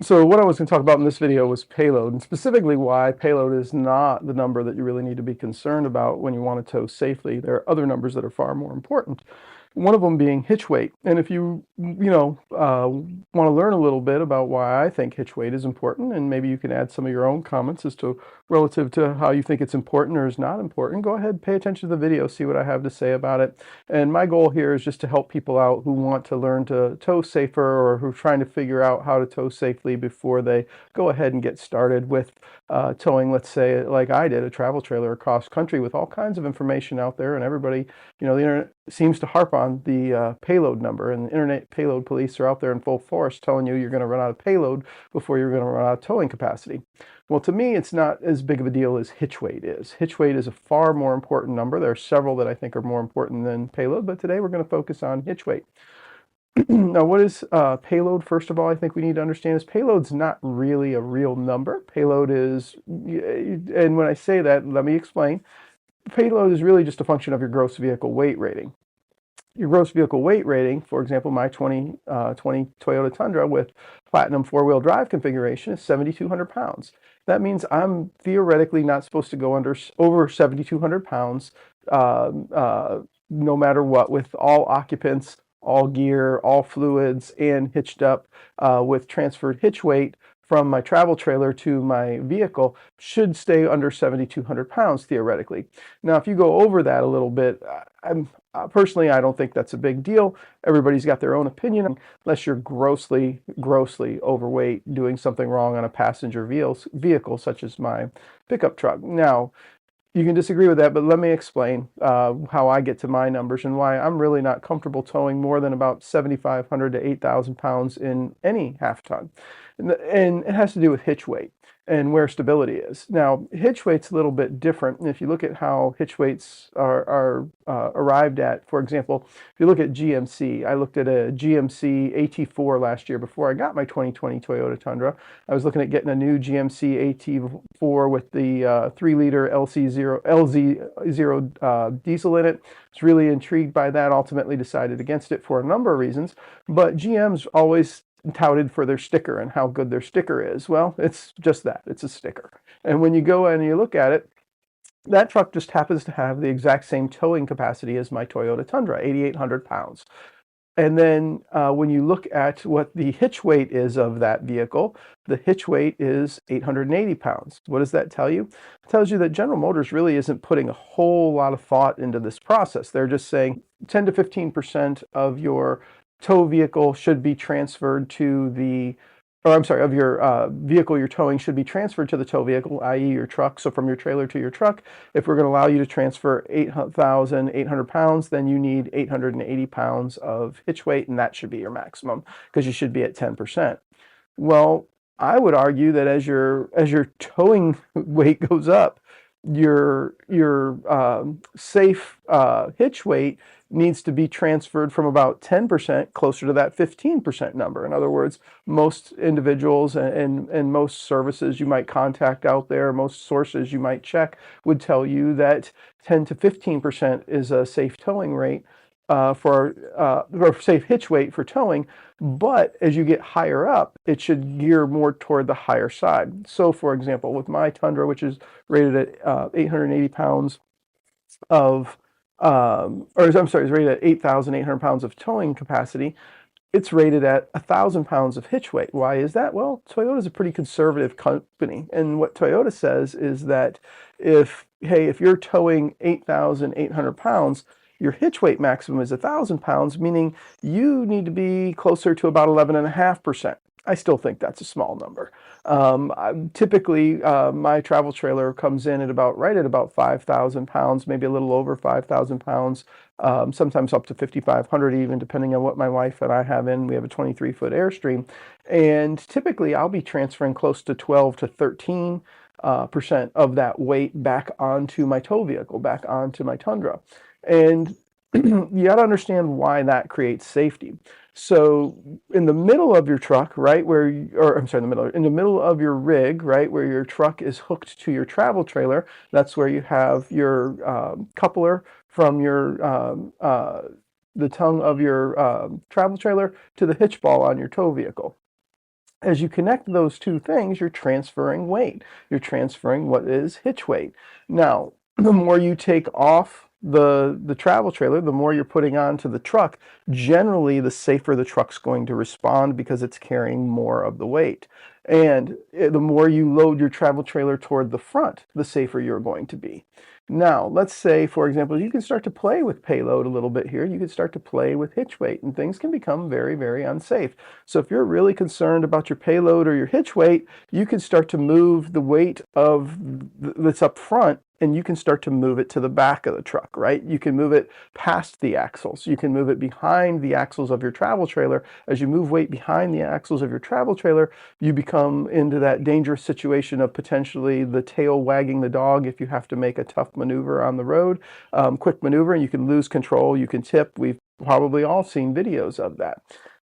So what I was going to talk about in this video was payload, and specifically why payload is not the number that you really need to be concerned about when you want to tow safely. There are other numbers that are far more important. One of them being hitch weight. And if you want to learn a little bit about why I think hitch weight is important, and maybe you can add some of your own comments as to relative to how you think it's important or is not important, go ahead, pay attention to the video, see what I have to say about it. And my goal here is just to help people out who want to learn to tow safer or who are trying to figure out how to tow safely before they go ahead and get started with towing, let's say, like I did, a travel trailer across country with all kinds of information out there. And everybody, the internet seems to harp on the payload number, and the internet payload police are out there in full force telling you you're going to run out of payload before you're going to run out of towing capacity. Well, to me, it's not as big of a deal as hitch weight is. Hitch weight is a far more important number. There are several that I think are more important than payload, but today we're going to focus on hitch weight. Now, what is payload? First of all, I think we need to understand is payload's not really a real number. Payload is, and when I say that, let me explain. Payload is really just a function of your gross vehicle weight rating. Your gross vehicle weight rating, for example, my 2020 Toyota Tundra with Platinum four-wheel drive configuration is 7,200 pounds. That means I'm theoretically not supposed to go over 7,200 pounds no matter what, with all occupants, all gear, all fluids, and hitched up with transferred hitch weight from my travel trailer to my vehicle should stay under 7,200 pounds theoretically. Now, if you go over that a little bit, personally, I don't think that's a big deal. Everybody's got their own opinion, unless you're grossly overweight, doing something wrong on a passenger vehicle such as my pickup truck. Now, you can disagree with that, but let me explain how I get to my numbers and why I'm really not comfortable towing more than about 7,500 to 8,000 pounds in any half ton. And it has to do with hitch weight and where stability is. Now, hitch weight's a little bit different. And if you look at how hitch weights are arrived at, for example, if you look at GMC, I looked at a GMC AT4 last year before I got my 2020 Toyota Tundra. I was looking at getting a new GMC AT4 with the 3-liter LZ0 diesel in it. I was really intrigued by that, ultimately decided against it for a number of reasons. But GM's always touted for their sticker and how good their sticker is. Well, it's just that. It's a sticker. And when you go and you look at it, that truck just happens to have the exact same towing capacity as my Toyota Tundra, 8,800 pounds. And then when you look at what the hitch weight is of that vehicle, the hitch weight is 880 pounds. What does that tell you? It tells you that General Motors really isn't putting a whole lot of thought into this process. They're just saying 10 to 15% of your tow vehicle should be transferred to the, or I'm sorry, of your vehicle you're towing should be transferred to the tow vehicle, i.e. your truck. So from your trailer to your truck, if we're going to allow you to transfer 8,800 pounds, then you need 880 pounds of hitch weight, and that should be your maximum because you should be at 10%. Well, I would argue that as your towing weight goes up, your safe hitch weight needs to be transferred from about 10% closer to that 15% number. In other words, most individuals and most services you might contact out there, most sources you might check would tell you that 10 to 15% is a safe towing rate or safe hitch weight for towing. But as you get higher up, it should gear more toward the higher side. So for example, with my Tundra, which is rated at 880 pounds of or I'm sorry, it's rated at 8,800 pounds of towing capacity. It's rated at 1,000 pounds of hitch weight. Why is that? Well, Toyota is a pretty conservative company. And what Toyota says is that if you're towing 8,800 pounds, your hitch weight maximum is 1,000 pounds, meaning you need to be closer to about 11.5%. I still think that's a small number. Typically, my travel trailer comes in at right at about 5,000 pounds, maybe a little over 5,000 pounds, sometimes up to 5,500 even, depending on what my wife and I have in. We have a 23-foot Airstream. And typically, I'll be transferring close to 12 to 13% of that weight back onto my tow vehicle, back onto my Tundra. And you got to understand why that creates safety. So in the middle of your truck, right, in the middle of your rig, right, where your truck is hooked to your travel trailer, that's where you have your coupler from your the tongue of your travel trailer to the hitch ball on your tow vehicle. As you connect those two things, you're transferring weight. You're transferring what is hitch weight. Now, the more you take off the travel trailer, the more you're putting onto the truck, generally the safer the truck's going to respond because it's carrying more of the weight. And the more you load your travel trailer toward the front, the safer you're going to be. Now, let's say, for example, you can start to play with payload a little bit here. You can start to play with hitch weight, and things can become very, very unsafe. So if you're really concerned about your payload or your hitch weight, you can start to move the weight of that's up front, and you can start to move it to the back of the truck, right? You can move it past the axles. You can move it behind the axles of your travel trailer. As you move weight behind the axles of your travel trailer, you become into that dangerous situation of potentially the tail wagging the dog if you have to make a tough maneuver on the road, quick maneuver, and you can lose control, you can tip. We've probably all seen videos of that.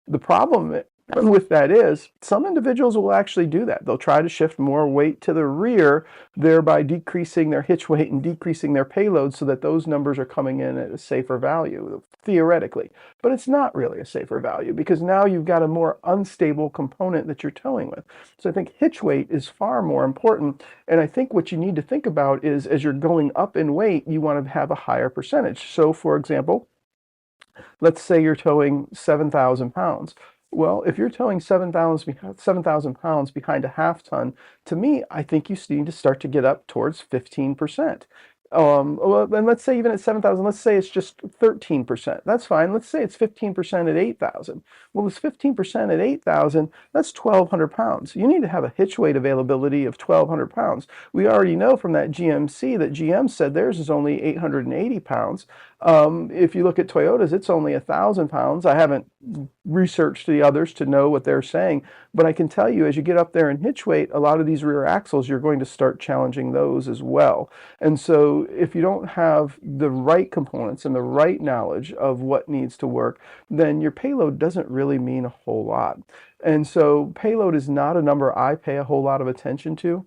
The problem with that is some individuals will actually do that. They'll try to shift more weight to the rear, thereby decreasing their hitch weight and decreasing their payload so that those numbers are coming in at a safer value, theoretically. But it's not really a safer value because now you've got a more unstable component that you're towing with. So I think hitch weight is far more important. And I think what you need to think about is as you're going up in weight, you want to have a higher percentage. So for example, let's say you're towing 7,000 pounds. Well, if you're towing 7,000 pounds behind a half ton, to me, I think you need to start to get up towards 15%. Well, and let's say even at 7,000, let's say it's just 13%. That's fine. Let's say it's 15% at 8,000. Well, it's 15% at 8,000. That's 1,200 pounds. You need to have a hitch weight availability of 1,200 pounds. We already know from that GMC that GM said theirs is only 880 pounds. If you look at Toyota's, it's only 1,000 pounds. I haven't researched the others to know what they're saying, but I can tell you as you get up there in hitch weight, a lot of these rear axles, you're going to start challenging those as well. And so if you don't have the right components and the right knowledge of what needs to work, then your payload doesn't really mean a whole lot. And so payload is not a number I pay a whole lot of attention to.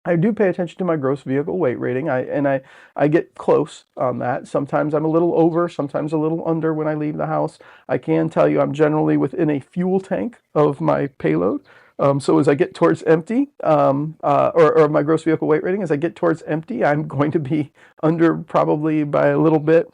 I do pay attention to my gross vehicle weight rating. I get close on that. Sometimes I'm a little over, sometimes a little under when I leave the house. I can tell you I'm generally within a fuel tank of my payload. So as I get towards empty, or my gross vehicle weight rating, as I get towards empty, I'm going to be under probably by a little bit.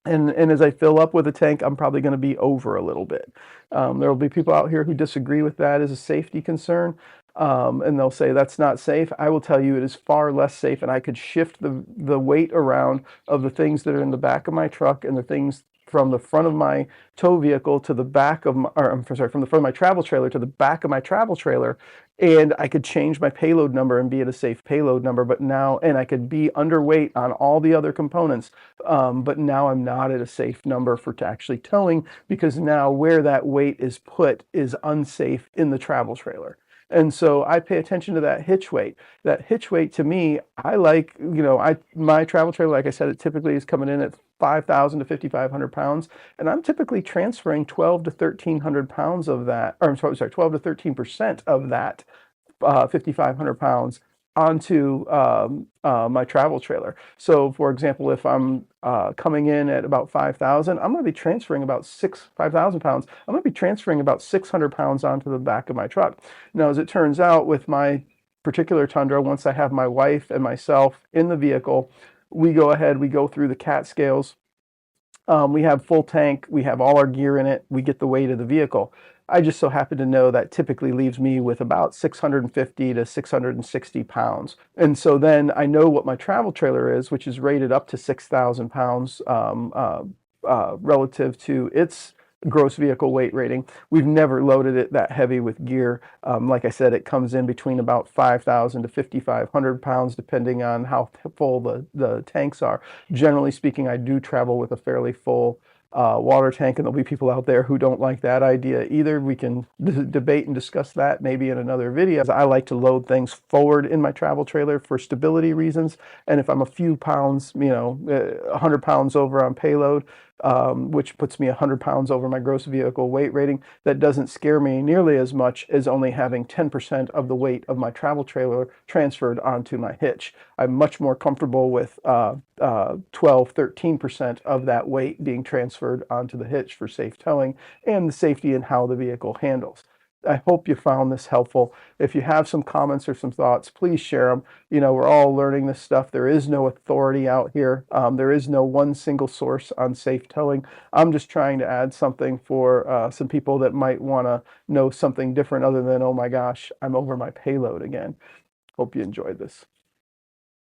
And as I fill up with a tank, I'm probably going to be over a little bit. There will be people out here who disagree with that as a safety concern. And they'll say that's not safe. I will tell you it is far less safe, and I could shift the weight around of the things that are in the back of my truck and the things from the front of my tow vehicle to the back of my, or I'm sorry, from the front of my travel trailer to the back of my travel trailer, and I could change my payload number and be at a safe payload number. But now, and I could be underweight on all the other components, but now I'm not at a safe number for actually towing because now where that weight is put is unsafe in the travel trailer. And so I pay attention to that hitch weight. That hitch weight to me, I like, my travel trailer, like I said, it typically is coming in at 5,000 to 5,500 pounds. And I'm typically transferring 12 to 1,300 pounds of that, or I'm sorry, 12 to 13% of that 5,500 pounds onto my travel trailer. So for example, if I'm coming in at about 5,000, I'm going to be transferring about 5,000 pounds. I'm going to be transferring about 600 pounds onto the back of my truck. Now, as it turns out with my particular Tundra, once I have my wife and myself in the vehicle, we go ahead, we go through the CAT scales. We have full tank, we have all our gear in it, we get the weight of the vehicle. I just so happen to know that typically leaves me with about 650 to 660 pounds. And so then I know what my travel trailer is, which is rated up to 6,000 pounds relative to its gross vehicle weight rating. We've never loaded it that heavy with gear. Like I said, it comes in between about 5,000 to 5,500 pounds, depending on how full the tanks are. Generally speaking, I do travel with a fairly full water tank, and there'll be people out there who don't like that idea either. We can debate and discuss that maybe in another video. I like to load things forward in my travel trailer for stability reasons, and if I'm a few pounds, 100 pounds over on payload, which puts me 100 pounds over my gross vehicle weight rating, that doesn't scare me nearly as much as only having 10% of the weight of my travel trailer transferred onto my hitch. I'm much more comfortable with 12, 13% of that weight being transferred onto the hitch for safe towing and the safety in how the vehicle handles. I hope you found this helpful. If you have some comments or some thoughts, please share them. You know, we're all learning this stuff. There is no authority out here. There is no one single source on safe towing. I'm just trying to add something for some people that might want to know something different other than, oh my gosh, I'm over my payload again. Hope you enjoyed this.